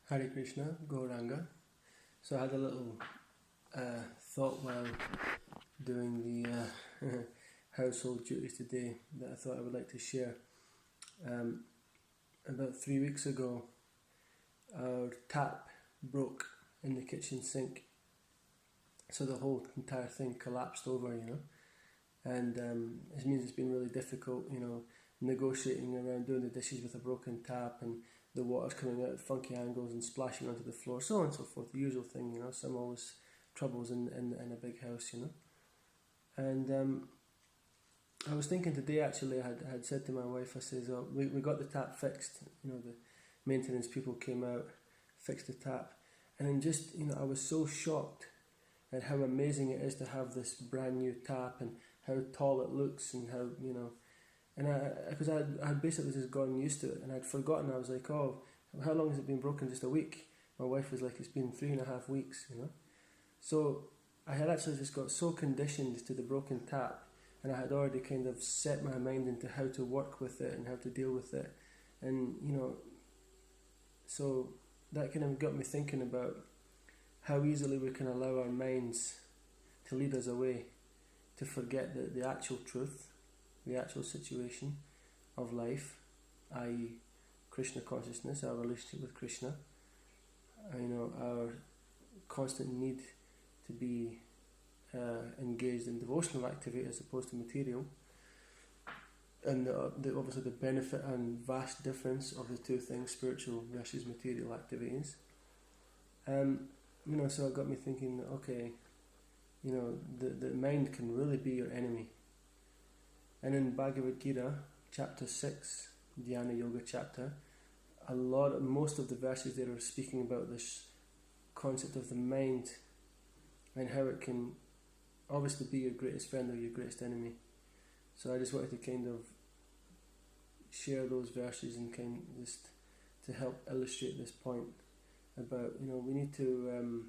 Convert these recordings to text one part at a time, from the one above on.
Hare Krishna, Gauranga. So I had a little thought while doing the household duties today that I thought I would like to share. About 3 weeks ago, our tap broke in the kitchen sink, so the whole entire thing collapsed over, and it means it's been really difficult, negotiating around doing the dishes with a broken tap and the water's coming out at funky angles and splashing onto the floor, so on and so forth, the usual thing, some always troubles in a big house, and I was thinking today, actually, I had said to my wife, I says, oh, we got the tap fixed, the maintenance people came out, fixed the tap, and then just, I was so shocked at how amazing it is to have this brand new tap and how tall it looks and how, and because I had basically just gotten used to it and I'd forgotten. I was like, oh, how long has it been broken? Just a week? My wife was like, it's been 3.5 weeks, So I had actually just got so conditioned to the broken tap, and I had already kind of set my mind into how to work with it and how to deal with it. And, so that kind of got me thinking about how easily we can allow our minds to lead us away, to forget the actual truth, the actual situation of life, i.e. Krishna consciousness, our relationship with Krishna, our constant need to be engaged in devotional activity as opposed to material, and obviously the benefit and vast difference of the two things, spiritual versus material activities. So it got me thinking, okay, the mind can really be your enemy. And in Bhagavad Gita, chapter 6, Dhyana Yoga chapter, most of the verses there are speaking about this concept of the mind and how it can obviously be your greatest friend or your greatest enemy. So I just wanted to kind of share those verses and kind of just to help illustrate this point about, we need to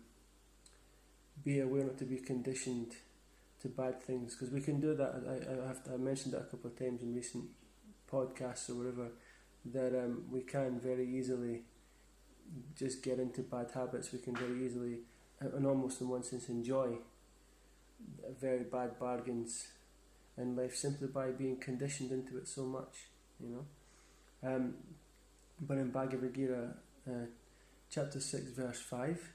be aware not to be conditioned to bad things, because we can do that. I mentioned that a couple of times in recent podcasts or whatever, that we can very easily just get into bad habits. We can very easily, and almost in one sense, enjoy very bad bargains in life simply by being conditioned into it so much, But in Bhagavad Gita, chapter 6, verse 5,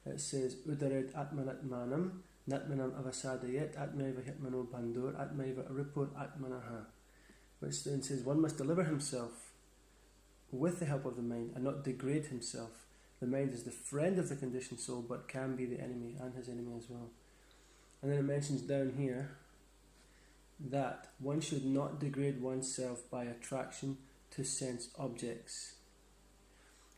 it says, Udared atmanatmanam natmanam avasadayet atmaiva hitmano bandur atmaiva ripur atmanaha, which then says one must deliver himself with the help of the mind and not degrade himself. The mind is the friend of the conditioned soul but can be the enemy and his enemy as well. And then it mentions down here that one should not degrade oneself by attraction to sense objects.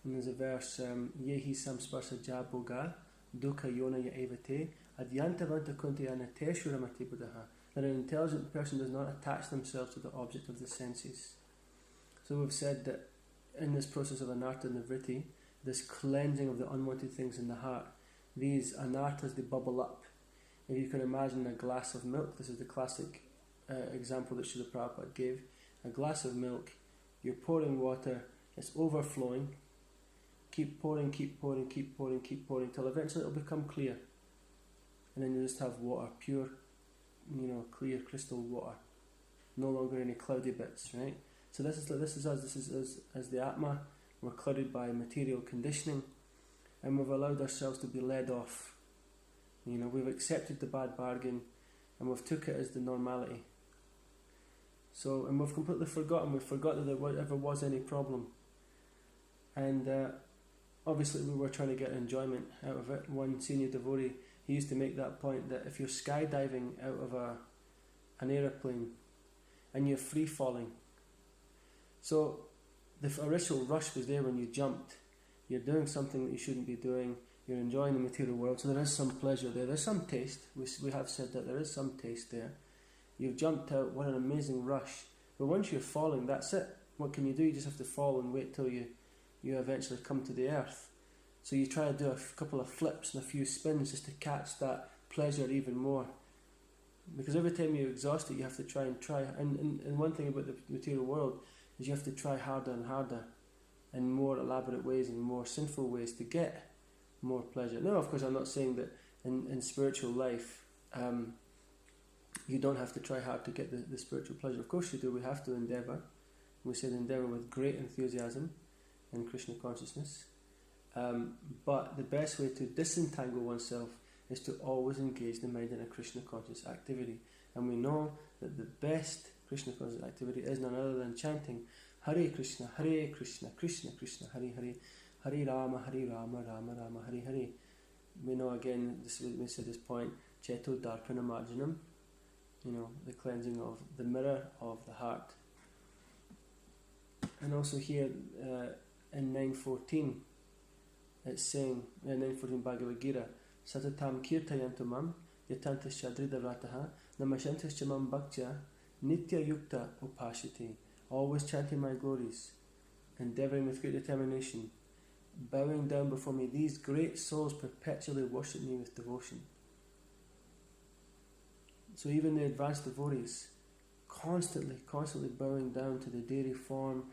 And there's a verse, Yehi samsparsa jaboga dukkha yona ya evate adyantavanta kunti anate shuramati buddha, that an intelligent person does not attach themselves to the object of the senses. So we've said that in this process of anartha nivritti, this cleansing of the unwanted things in the heart, these anarthas, they bubble up. If you can imagine a glass of milk, this is the classic example that Srila Prabhupada gave. A glass of milk, you're pouring water, it's overflowing, keep pouring, keep pouring, keep pouring, keep pouring, till eventually it'll become clear. And then you just have water, pure, clear crystal water. No longer any cloudy bits, right? So this is us as the Atma. We're clouded by material conditioning, and we've allowed ourselves to be led off. We've accepted the bad bargain, and we've took it as the normality. So, and we've completely forgotten. We've forgotten that there ever was any problem. And obviously we were trying to get enjoyment out of it. One senior devotee, he used to make that point that if you're skydiving out of an aeroplane and you're free falling, so the initial rush was there when you jumped. You're doing something that you shouldn't be doing. You're enjoying the material world, so there is some pleasure there. There's some taste. We have said that there is some taste there. You've jumped out, what an amazing rush. But once you're falling, that's it. What can you do? You just have to fall and wait till you eventually come to the earth. So you try to do a couple of flips and a few spins just to catch that pleasure even more. Because every time you exhaust it, you have to try. And one thing about the material world is you have to try harder and harder. in more elaborate ways and more sinful ways to get more pleasure. Now, of course, I'm not saying that in spiritual life you don't have to try hard to get the spiritual pleasure. Of course you do. We have to endeavour. We said endeavour with great enthusiasm in Krishna consciousness. But the best way to disentangle oneself is to always engage the mind in a Krishna conscious activity. And we know that the best Krishna conscious activity is none other than chanting Hare Krishna, Krishna Krishna, Hare Hare, Hare Rama, Rama Rama, Hare Hare. We know again, we said this point, Cheto Darpana Marjanam, the cleansing of the mirror of the heart. And also here in 9.14, it's saying, in 9.14 Bhagavad Gita, Satatam Kirtayantumam, Yatantascha Dridavataha, Namashantascha Mam Bhaktya, Nitya Yukta Upashiti, always chanting my glories, endeavouring with great determination, bowing down before me, these great souls perpetually worship me with devotion. So even the advanced devotees, constantly bowing down to the dairy form,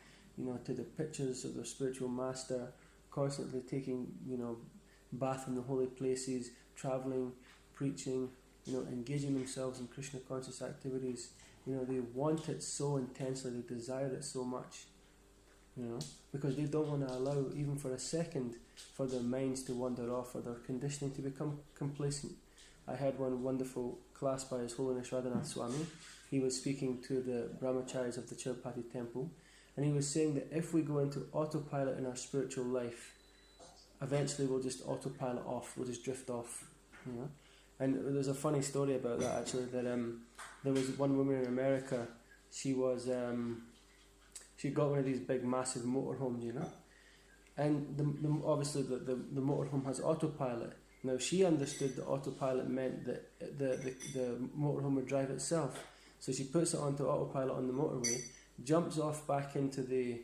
to the pictures of their spiritual master, constantly taking, bath in the holy places, travelling, preaching, engaging themselves in Krishna conscious activities. They want it so intensely, they desire it so much, because they don't want to allow, even for a second, for their minds to wander off or their conditioning to become complacent. I had one wonderful class by His Holiness Radhanath Swami. He was speaking to the brahmacharis of the Chirupati temple, and he was saying that if we go into autopilot in our spiritual life, eventually we'll just autopilot off, we'll just drift off, And there's a funny story about that actually, that there was one woman in America, she got one of these big massive motorhomes, and obviously the motorhome has autopilot. Now she understood that autopilot meant that the motorhome would drive itself, so she puts it onto autopilot on the motorway, jumps off back into the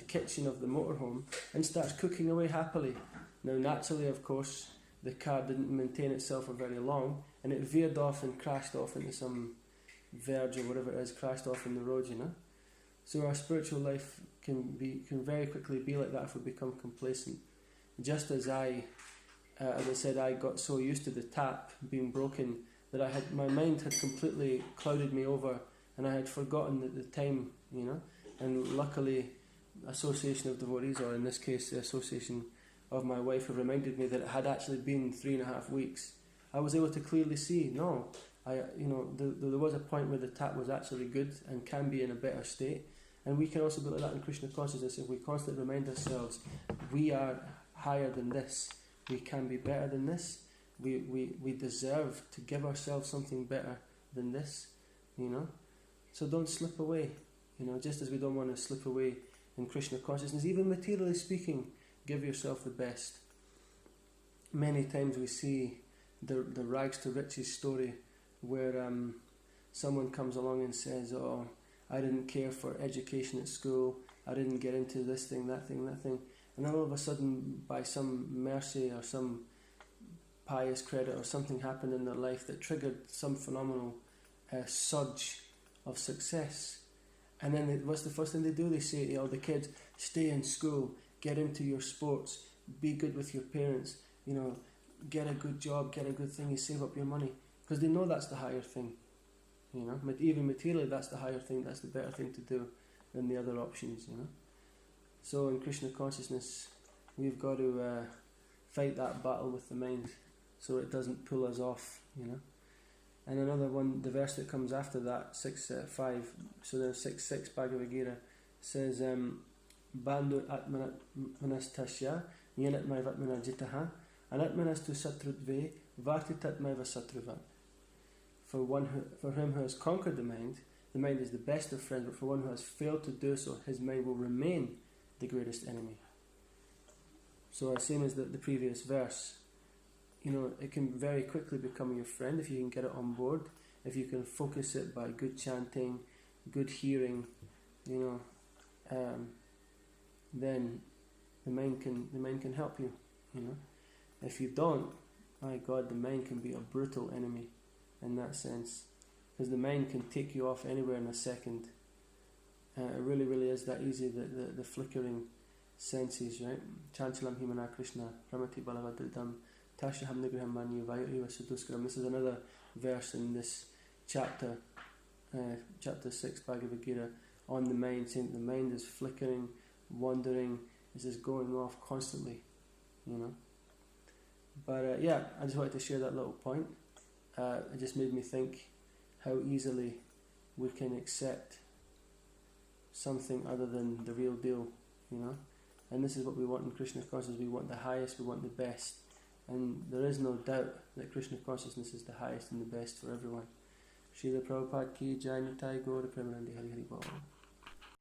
kitchen of the motorhome and starts cooking away happily. Now naturally, of course, the car didn't maintain itself for very long, and it veered off and crashed off into some verge or whatever it is, crashed off in the road, So our spiritual life can very quickly be like that if we become complacent. Just as I said, I got so used to the tap being broken that my mind had completely clouded me over, and I had forgotten the time, And luckily, Association of Devotees, or in this case, the Association of my wife, have reminded me that it had actually been 3.5 weeks. I was able to clearly see, there was a point where the tap was actually good and can be in a better state. And we can also be like that in Krishna consciousness if we constantly remind ourselves we are higher than this, we can be better than this, we deserve to give ourselves something better than this, So don't slip away, just as we don't want to slip away in Krishna consciousness, even materially speaking. Give yourself the best. Many times we see the rags to riches story where someone comes along and says, oh, I didn't care for education at school, I didn't get into this thing, that thing, and then all of a sudden, by some mercy or some pious credit or something happened in their life that triggered some phenomenal surge of success. And then what's the first thing they do? They say to all the kids, stay in school, get into your sports, be good with your parents, get a good job, get a good thing, you save up your money. Because they know that's the higher thing. Even materially, that's the higher thing, that's the better thing to do than the other options, So in Krishna consciousness, we've got to fight that battle with the mind so it doesn't pull us off, And another one, the verse that comes after that, 6.5, so there's 6.6 Bhagavad Gita, says, Bandhu atmanat manastasya yanat maivatmana jitaha anatmanastu satrudve vartitat maiva satruvat. For him who has conquered the mind is the best of friends, but for one who has failed to do so, his mind will remain the greatest enemy. So same as the previous verse, it can very quickly become your friend if you can get it on board, if you can focus it by good chanting, good hearing, then the mind can help you. If you don't, my God, the mind can be a brutal enemy in that sense, because the mind can take you off anywhere in a second. It really is that easy. The flickering senses, right? Chanchalam himana Krishna, Ramati Balavadridam, Tashaham Nigraham Manu, Vayuriva Suduskaram. This is another verse in this chapter, chapter 6, Bhagavad Gita, on the mind, saying the mind is flickering, wandering, it's just going off constantly, you know. But yeah, I just wanted to share that little point. It just made me think how easily we can accept something other than the real deal, you know. And this is what we want in Krishna consciousness. We want the highest, we want the best. And there is no doubt that Krishna consciousness is the highest and the best for everyone. Srila Prabhupada ki Jai, Nitai Gaura Premanandi Hari Hari Bol.